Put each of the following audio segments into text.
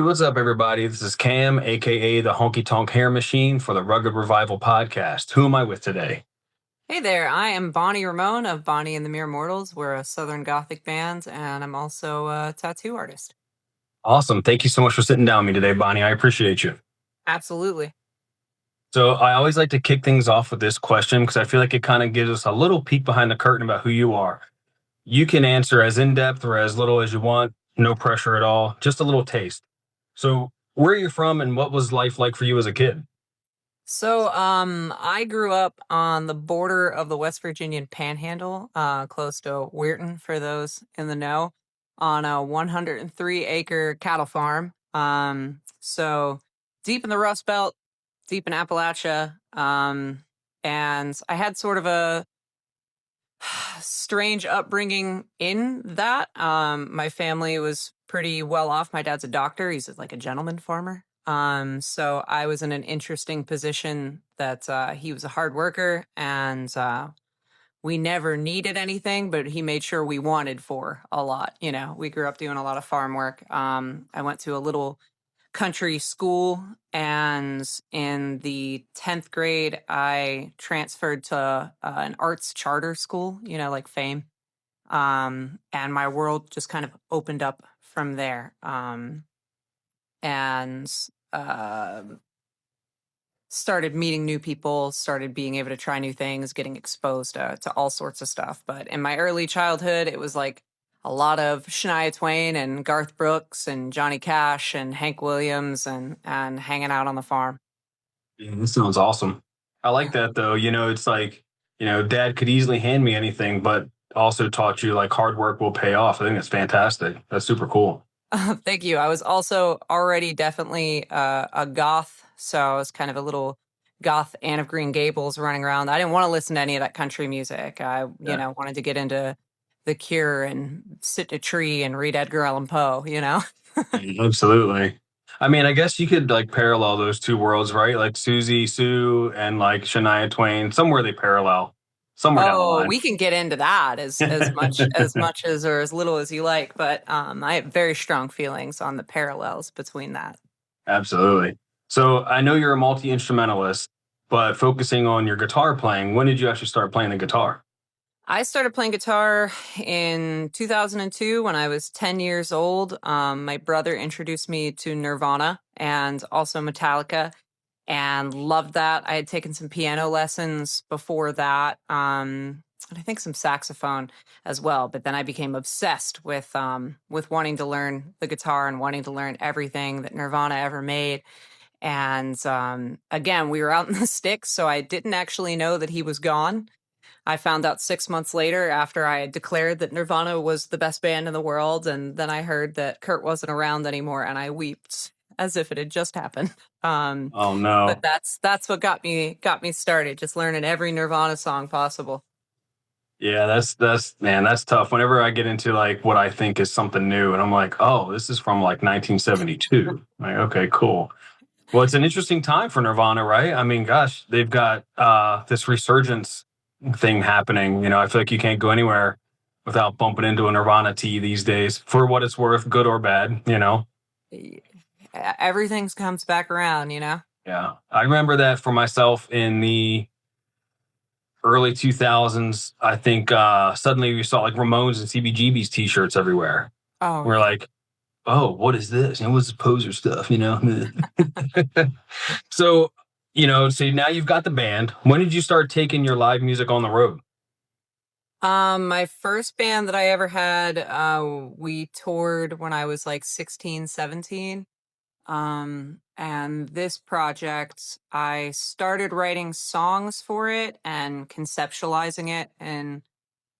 Hey, what's up, everybody? This is Cam, aka the Honky Tonk Hair Machine for the Rugged Revival podcast. Who am I with today? Hey there, I am Bonnie Ramone of Bonnie and the Mere Mortals. We're a Southern Gothic band, and I'm also a tattoo artist. Awesome. Thank you so much for sitting down with me today, Bonnie. I appreciate you. Absolutely. So, I always like to kick things off with this question because I feel like it kind of gives us a little peek behind the curtain about who you are. You can answer as in depth or as little as you want, no pressure at all, just a little taste. So, where are you from and what was life like for you as a kid? I grew up on the border of the West Virginian panhandle, close to Weirton, for those in the know, on a 103-acre cattle farm. So deep in the Rust Belt, deep in Appalachia. And I had sort of a strange upbringing in that. My family was pretty well off. My dad's a doctor. He's like a gentleman farmer. So I was in an interesting position that he was a hard worker and we never needed anything, but he made sure we wanted for a lot. You know, we grew up doing a lot of farm work. I went to a little country school, and in the 10th grade, I transferred to an arts charter school, you know, like FAME. And my world just kind of opened up from there. And uh, started meeting new people, started being able to try new things, getting exposed to all sorts of stuff. But in my early childhood, it was like a lot of Shania Twain and Garth Brooks and Johnny Cash and Hank Williams and hanging out on the farm. Yeah, this sounds awesome. I like that though. It's like, dad could easily hand me anything, but also taught you like hard work will pay off. I think that's fantastic. That's super cool. Thank you. I was also already definitely a goth, so I was kind of a little goth Anne of Green Gables running around. I didn't want to listen to any of that country music. I, Yeah, wanted to get into The Cure and sit in a tree and read Edgar Allan Poe, you know? absolutely. I mean, I guess you could like parallel those two worlds, right? Like Susie Sue and like Shania Twain, somewhere they parallel, somewhere down the Oh, line. we can get into that as much as or as little as you like, but I have very strong feelings on the parallels between that. Absolutely. So I know you're a multi instrumentalist, but focusing on your guitar playing, when did you actually start playing the guitar? I started playing guitar in 2002 when I was 10 years old. My brother introduced me to Nirvana and also Metallica and loved that. I had taken some piano lessons before that, and I think some saxophone as well. But then I became obsessed with wanting to learn the guitar and wanting to learn everything that Nirvana ever made. And again, we were out in the sticks, so I didn't actually know that he was gone. I found out 6 months later after I had declared that Nirvana was the best band in the world, and then I heard that Kurt wasn't around anymore, and I wept as if it had just happened. Um, Oh but no. that's what got me started, just learning every Nirvana song possible. Yeah, that's man, that's tough. Whenever I get into like what I think is something new and I'm like, "Oh, this is from like 1972." Like, okay, cool. Well, it's an interesting time for Nirvana, right? I mean, gosh, they've got this resurgence thing happening. I feel like you can't go anywhere without bumping into a Nirvana tee these days, for what it's worth, good or bad. Everything comes back around, Yeah. I remember that for myself in the early 2000s. I think suddenly we saw like Ramones and CBGB's t-shirts everywhere. Oh We're yeah. like, oh, what is this? What's this poser stuff? So now you've got the band. When did you start taking your live music on the road? My first band that I ever had, we toured when I was like 16, 17. And this project, I started writing songs for it and conceptualizing it in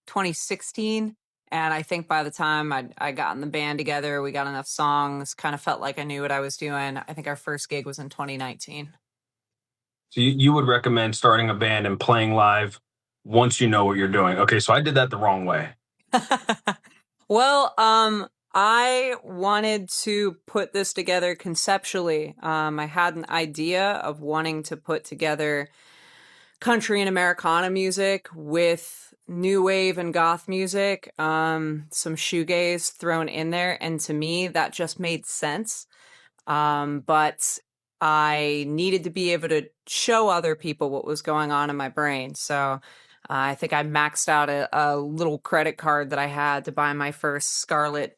2016. And I think by the time I got in the band together, we got enough songs, kind of felt like I knew what I was doing. I think our first gig was in 2019. So you would recommend starting a band and playing live once you know what you're doing. Okay, so I did that the wrong way. Well, I wanted to put this together conceptually. I had an idea of wanting to put together country and Americana music with new wave and goth music, some shoegaze thrown in there. And to me, that just made sense. But I needed to be able to show other people what was going on in my brain. So I think I maxed out a little credit card that I had to buy my first Scarlett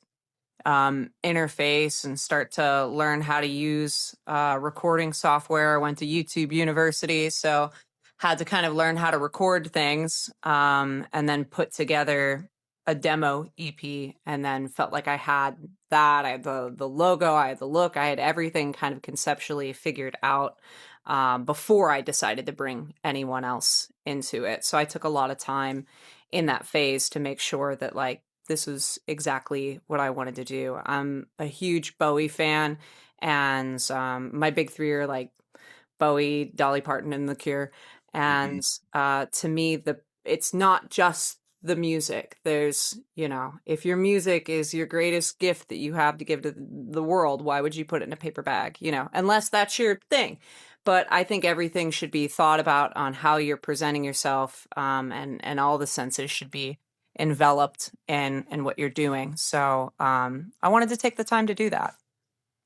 interface and start to learn how to use recording software. I went to YouTube University, so had to kind of learn how to record things, and then put together a demo EP, and then felt like I had that. I had the logo, I had the look, I had everything kind of conceptually figured out before I decided to bring anyone else into it. So I took a lot of time in that phase to make sure that like this was exactly what I wanted to do. I'm a huge Bowie fan, and my big three are like Bowie, Dolly Parton, and The Cure. Mhm. And to me, it's not just the music. There's, if your music is your greatest gift that you have to give to the world, why would you put it in a paper bag? Unless that's your thing. But I think everything should be thought about on how you're presenting yourself, and all the senses should be enveloped in what you're doing. So I wanted to take the time to do that.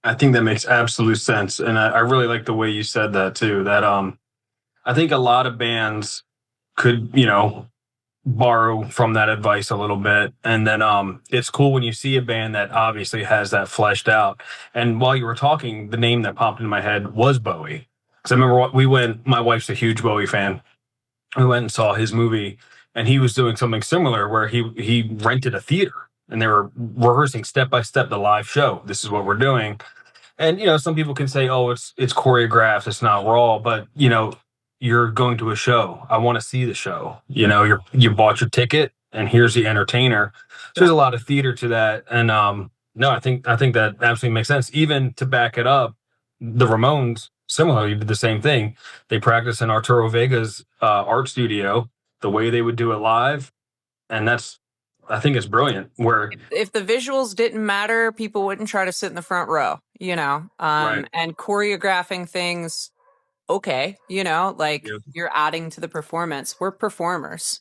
I think that makes absolute sense, and I really like the way you said that too. That I think a lot of bands could, borrow from that advice a little bit. And then it's cool when you see a band that obviously has that fleshed out. And while you were talking, the name that popped in my head was Bowie. Because I remember we went, my wife's a huge Bowie fan. We went and saw his movie, and he was doing something similar where he rented a theater and they were rehearsing step by step the live show. This is what we're doing. And some people can say, "Oh, it's choreographed, it's not raw," but you're going to a show. I want to see the show. You bought your ticket, and here's the entertainer. So there's a lot of theater to that, and no, I think that absolutely makes sense. Even to back it up, the Ramones similarly did the same thing. They practiced in Arturo Vega's art studio, the way they would do it live, and I think it's brilliant. Where If the visuals didn't matter, people wouldn't try to sit in the front row, right, and choreographing things. Okay. Like yeah, you're adding to the performance. We're performers,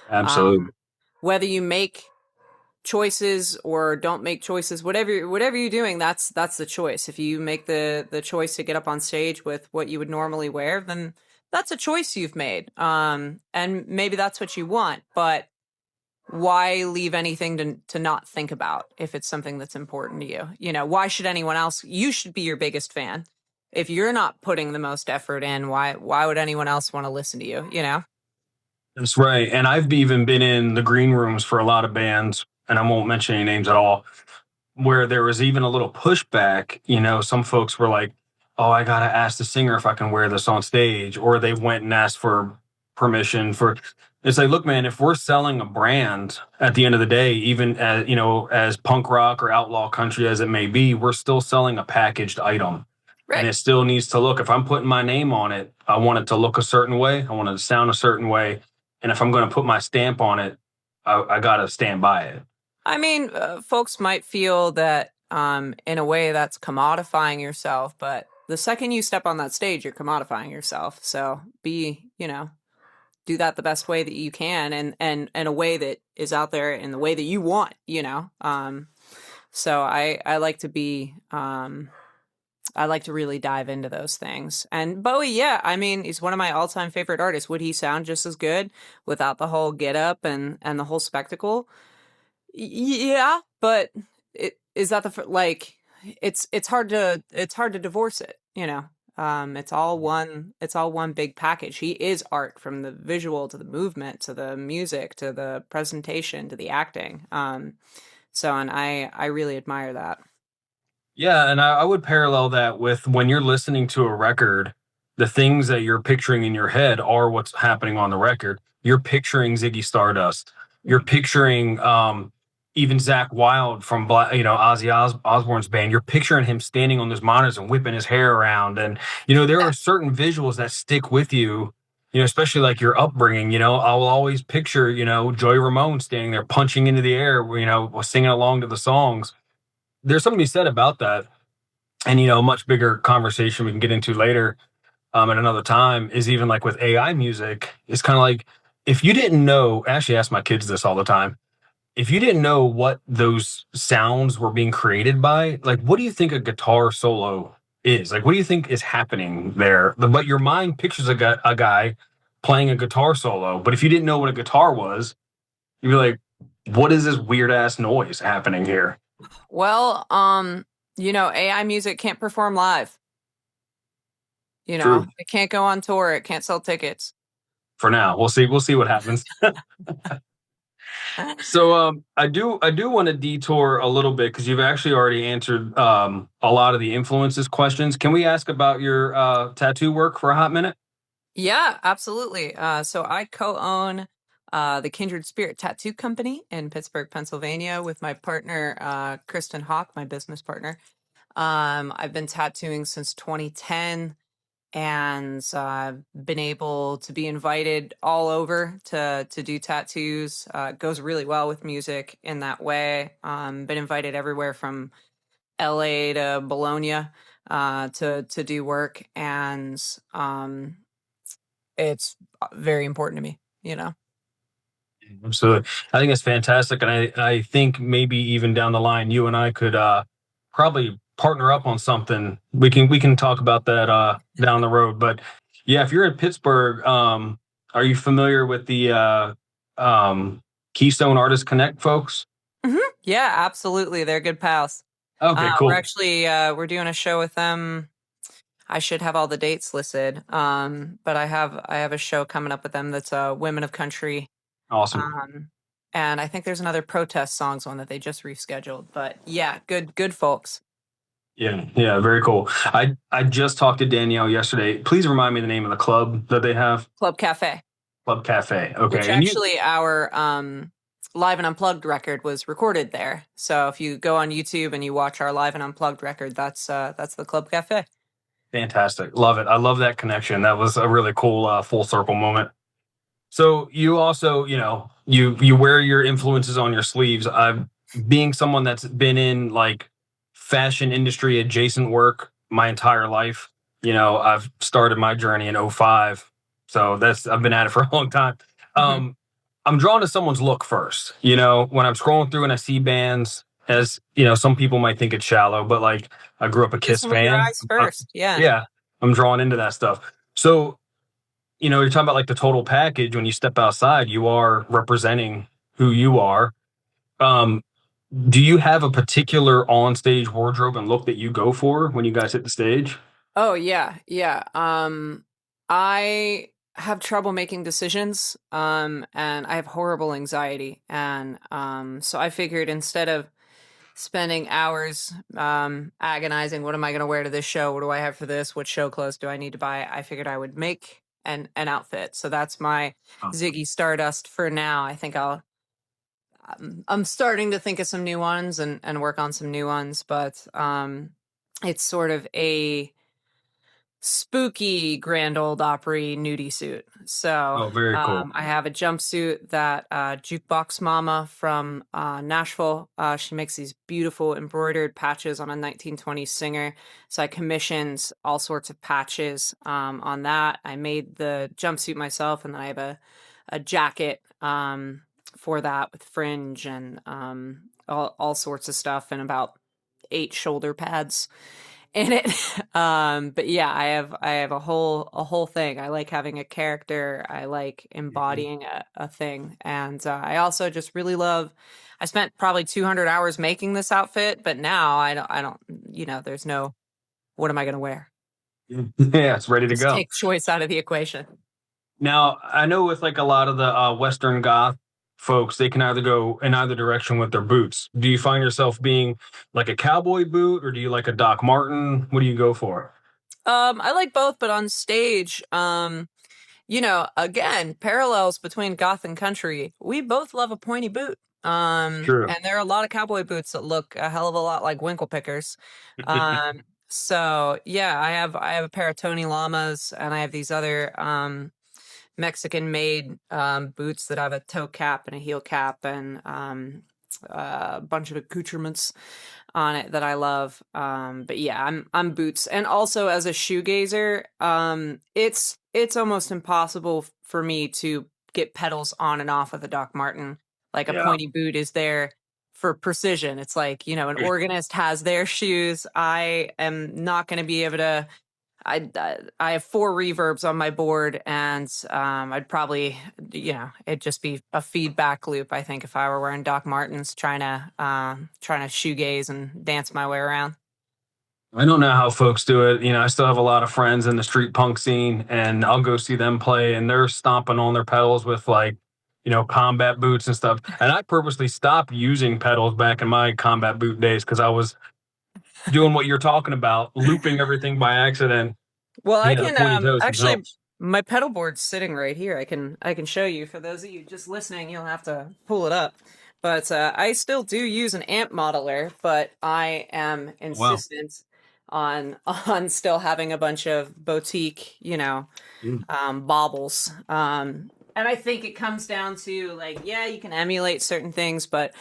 absolutely. whether you make choices or don't make choices, whatever you're doing, that's the choice. If you make the choice to get up on stage with what you would normally wear, then that's a choice you've made. And maybe that's what you want, but why leave anything to not think about if it's something that's important to you? Why should anyone else? You should be your biggest fan. If you're not putting the most effort in, why would anyone else want to listen to you? That's right. And I've even been in the green rooms for a lot of bands, and I won't mention any names at all, where there was even a little pushback. Some folks were like, "Oh, I gotta ask the singer if I can wear this on stage," or they went and asked for permission for. It's like, look, man, if we're selling a brand at the end of the day, even as punk rock or outlaw country as it may be, we're still selling a packaged item. And Right. it still needs to look, if I'm putting my name on it, I want it to look a certain way. I want it to sound a certain way. And if I'm going to put my stamp on it, I got to stand by it. I mean, folks might feel that in a way that's commodifying yourself, but the second you step on that stage, you're commodifying yourself. So do that the best way that you can, and in a way that is out there in the way that you want. So I like to be I like to really dive into those things. And Bowie, yeah, I mean, he's one of my all-time favorite artists. Would he sound just as good without the whole get up and the whole spectacle? Yeah, but is that like it's hard to divorce it. It's all one big package. He is art, from the visual to the movement to the music to the presentation to the acting. And I really admire that. Yeah. And I would parallel that with when you're listening to a record, the things that you're picturing in your head are what's happening on the record. You're picturing Ziggy Stardust. You're picturing even Zach Wilde from Ozzy Osbourne's band. You're picturing him standing on those monitors and whipping his hair around, and there are certain visuals that stick with you. Especially like your upbringing. I will always picture Joey Ramone standing there punching into the air, singing along to the songs. There's something to be said about that, and a much bigger conversation we can get into later at another time is even like with AI music. It's kind of like, if you didn't know. I actually ask my kids this all the time. if you didn't know what those sounds were being created by, like, what do you think a guitar solo is? Like, what do you think is happening there? But your mind pictures a guy playing a guitar solo. But if you didn't know what a guitar was, you'd be like, what is this weird ass noise happening here? Well, AI music can't perform live. True. It can't go on tour. It can't sell tickets. For now, we'll see. We'll see what happens. So I do want to detour a little bit because you've actually already answered a lot of the influences questions. Can we ask about your tattoo work for a hot minute? Yeah, absolutely. So I co-own the Kindred Spirit Tattoo Company in Pittsburgh, Pennsylvania, with my partner Kristen Hawk, my business partner. I've been tattooing since 2010, and been able to be invited all over to do tattoos. It goes really well with music in that way. Been invited everywhere from LA to Bologna to do work, and it's very important to me. Absolutely. I think it's fantastic. And I think maybe even down the line, you and I could probably partner up on something. We can talk about that down the road. But yeah, if you're in Pittsburgh, are you familiar with the Keystone Artist Connect folks? Yeah, absolutely. They're good pals. Okay, We're cool. actually we're doing a show with them. I should have all the dates listed. But I have a show coming up with them that's Women of Country. Awesome. Um, and I think there's another protest songs one that they just rescheduled. But yeah, good folks. Yeah, yeah, very cool. I just talked to Danielle yesterday. Please remind me the name of the club that they have. Club Cafe, Club Cafe. which Okay, and you. actually our live and unplugged record was recorded there. So if you go on YouTube and you watch our live and unplugged record, that's the Club Cafe. Fantastic. Love it. I love that connection. That was a really cool full circle moment. So you also, you wear your influences on your sleeves. I'm being someone that's been in like fashion industry adjacent work my entire life. I've started my journey in '05. So I've been at it for a long time. Mhm. Um, I'm drawn to someone's look first. When I'm scrolling through and I see bands, as some people might think it's shallow, but like I grew up a Kiss Listen with your fan. eyes first. Yeah. Yeah, I'm drawn into that stuff. So, you're talking about like the total package. When you step outside, you are representing who you are. Um, do you have a particular on-stage wardrobe and look that you go for when you guys hit the stage? Oh yeah, yeah. I have trouble making decisions, and I have horrible anxiety, and so I figured instead of spending hours agonizing, what am I going to wear to this show? What do I have for this? What show clothes do I need to buy? I figured I would make an outfit. So that's my Oh, Ziggy Stardust for now. I think I'm starting to think of some new ones and work on some new ones, but it's sort of a spooky Grand Old Opry nudie suit. So oh, very cool. I have a jumpsuit that Jukebox Mama from Nashville. She makes these beautiful embroidered patches on a 1920s singer. So I commissioned all sorts of patches on that. I made the jumpsuit myself, and then I have a jacket for that with fringe and all sorts of stuff, and about 8 shoulder pads in it. But yeah, I have a whole thing. I like having a character. I like Mhm. embodying a thing. And I also just really love I spent probably 200 hours making this outfit, but now I don't there's no what am I going to wear? Yeah, it's ready to Just go. take choice out of the equation. Now, I know with like a lot of the Western goth folks, they can either go in either direction with their boots. Do you find yourself being like a cowboy boot, or do you like a Doc Martin? What do you go for? I like both, but on stage, again, parallels between goth and country. We both love a pointy boot. True. And there are a lot of cowboy boots that look a hell of a lot like winkle pickers. So yeah, I have a pair of Tony Llamas, and I have these other Mexican made boots that have a toe cap and a heel cap, and a bunch of accoutrements on it that I love. But yeah, I'm boots. And also as a shoegazer, it's almost impossible for me to get pedals on and off of the Doc Martin. Like a Yeah. pointy boot is there for precision. It's like, an organist has their shoes. I am not going to be able to. I have 4 reverbs on my board, and I'd probably, it'd just be a feedback loop. I think if I were wearing Doc Martens, trying to shoegaze and dance my way around. I don't know how folks do it. I still have a lot of friends in the street punk scene, and I'll go see them play, and they're stomping on their pedals with like, combat boots and stuff. And I purposely stopped using pedals back in my combat boot days because I was doing what you're talking about, looping everything by accident. Well, I The can pointy toes actually themselves. my pedal board's sitting right here. I can show you. For those of you just listening, you'll have to pull it up. But I still do use an amp modeler, but I am Wow. insistent on on still having a bunch of boutique, Mm. baubles. And I think it comes down to like, yeah, you can emulate certain things, but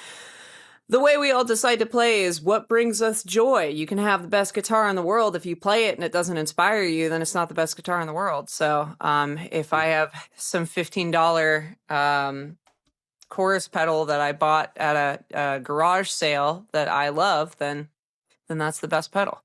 the way we all decide to play is what brings us joy. You can have the best guitar in the world. If you play it and it doesn't inspire you, then it's not the best guitar in the world. So if I have some $15 chorus pedal that I bought at a garage sale that I love, then that's the best pedal.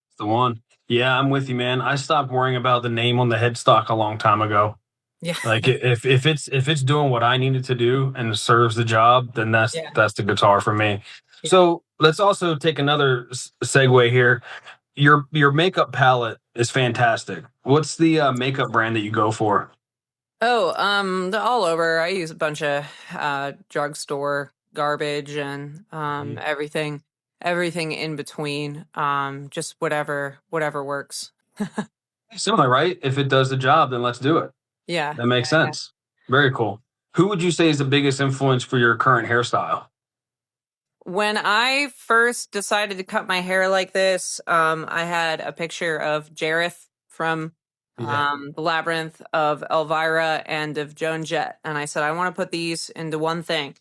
It's the one. Yeah, I'm with you, man. I stopped worrying about the name on the headstock a long time ago. Yeah. Like if it's doing what I need it to do and serves the job, then that's Yeah. that's the guitar for me. Yeah. So let's also take another segue here. Your makeup palette is fantastic. What's the makeup brand that you go for? Oh, all over. I use a bunch of drugstore garbage and Mhm. everything in between. Just whatever works. Similar, right? If it does the job, then let's do it. Yeah, That makes yeah, yeah. sense. Very cool. Who would you say is the biggest influence for your current hairstyle? When I first decided to cut my hair like this, I had a picture of Jareth from Yeah. the Labyrinth, of Elvira, and of Joan Jett, and I said I want to put these into one thing.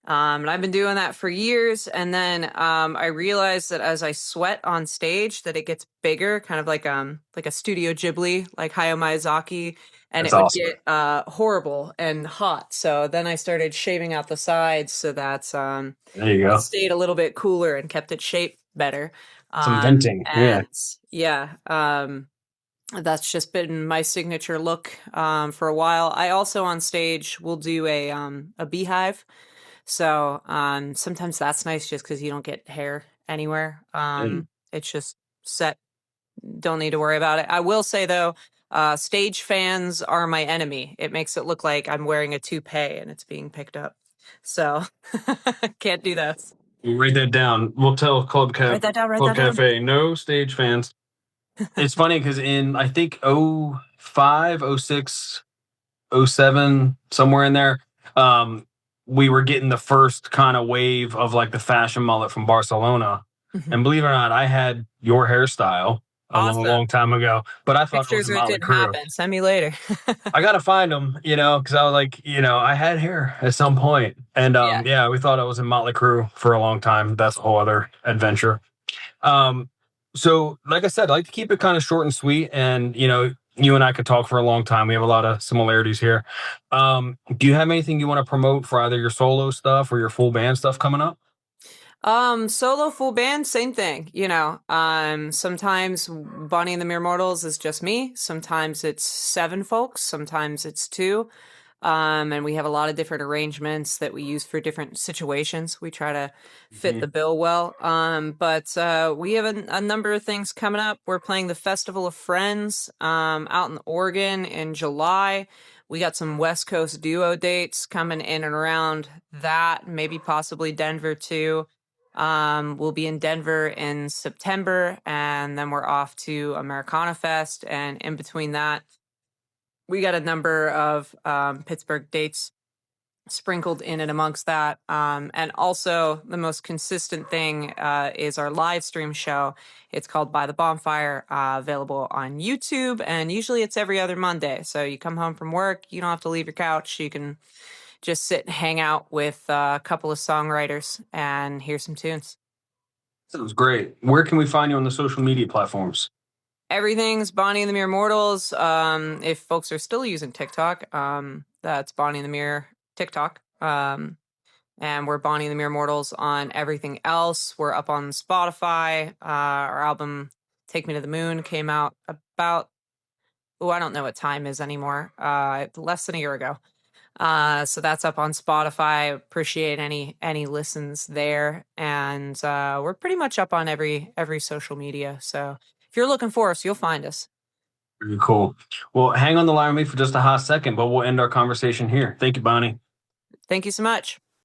And I've been doing that for years, and then I realized that as I sweat on stage, that it gets bigger, kind of like a Studio Ghibli, like Hayao Miyazaki, and That's it would awesome. get horrible and hot. So then I started shaving out the sides so that There you it go. stayed a little bit cooler and kept its shape better. Some venting. Yeah. And yeah, that's just been my signature look for a while. I also on stage will do a beehive. So sometimes that's nice just because you don't get hair anywhere. Mm. It's just set. Don't need to worry about it. I will say though, stage fans are my enemy. It makes it look like I'm wearing a toupee and it's being picked up. So can't do that. We'll write that down. We'll tell Write that down. Write Club that down. Cafe, no stage fans. It's funny because in I think '05, '06, '07, somewhere in there, um, we were getting the first kind of wave of like the fashion mullet from Barcelona. Mhm. And believe it or not, I had your hairstyle a long, Awesome. long time ago, but I thought it was Pictures a where it Motley didn't Crue. happen. Send me later. I gotta find them, because I was like, I had hair at some point, and Yeah. yeah, we thought I was in Motley Crue for a long time. That's a whole other adventure. Um, so like I said, I like to keep it kind of short and sweet, and you and I could talk for a long time. We have a lot of similarities here. Do you have anything you want to promote for either your solo stuff or your full band stuff coming up? Solo, full band, same thing. Sometimes Bonnie and the Mere Mortals is just me. Sometimes it's 7 folks. Sometimes it's 2. And we have a lot of different arrangements that we use for different situations. We try to fit Mhm. the bill well. But we have a number of things coming up. We're playing the Festival of Friends out in Oregon in July. We got some West Coast duo dates coming in and around that, maybe possibly Denver too. We'll be in Denver in September, and then we're off to Americana Fest. And in between that, we got a number of Pittsburgh dates sprinkled in and amongst that. And also, the most consistent thing is our live stream show. It's called By the Bonfire, available on YouTube, and usually it's every other Monday. So you come home from work, you don't have to leave your couch. You can just sit and hang out with a couple of songwriters and hear some tunes. Sounds great. Where can we find you on the social media platforms? Everything's Bonnie and the Mere Mortals. If folks are still using TikTok, that's Bonnie and the Mere TikTok. and we're Bonnie and the Mere Mortals on everything else. We're up on Spotify. Our album Take Me to the Moon came out about, I don't know what time is anymore, less than a year ago. So that's up on Spotify. Appreciate any listens there, and we're pretty much up on every social media. So if you're looking for us, you'll find us. Very cool. Well, hang on the line with me for just a hot second, but we'll end our conversation here. Thank you, Bonnie. Thank you so much.